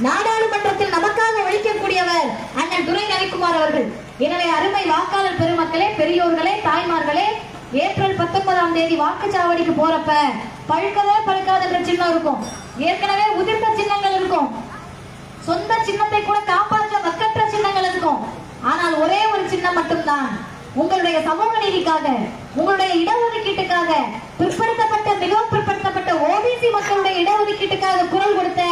நாடாளுமன்றத்தில் நமக்காக ஒழிக்கக்கூடியவர் அண்ணன் துரை ரவிக்குமார் அவர்கள். எனவே அருமை வாக்காளர் பெருமக்களே, பெரியோர்களே, தாய்மார்களே, ஏப்ரல் 19ஆம் தேதி வாக்குச்சாவடிக்கு போறப்ப பழுக்கவே பழுக்காத சின்னம் இருக்கும், ஏற்கனவே உதிர்ந்த சின்னங்கள் இருக்கும், சொந்த சின்னத்தை கூட காப்பாற்ற வக்கற்ற சின்னங்கள் இருக்கும். ஆனால் ஒரே ஒரு சின்னம் மட்டும்தான் உங்களுடைய சமூக நீதிக்காக, உங்களுடைய இடஒதுக்கீட்டுக்காக, பிற்படுத்தப்பட்ட மிகவும் பிற்படுத்தப்பட்ட ஓபிசி மக்களுடைய இடஒதுக்கீட்டுக்காக குரல் கொடுத்த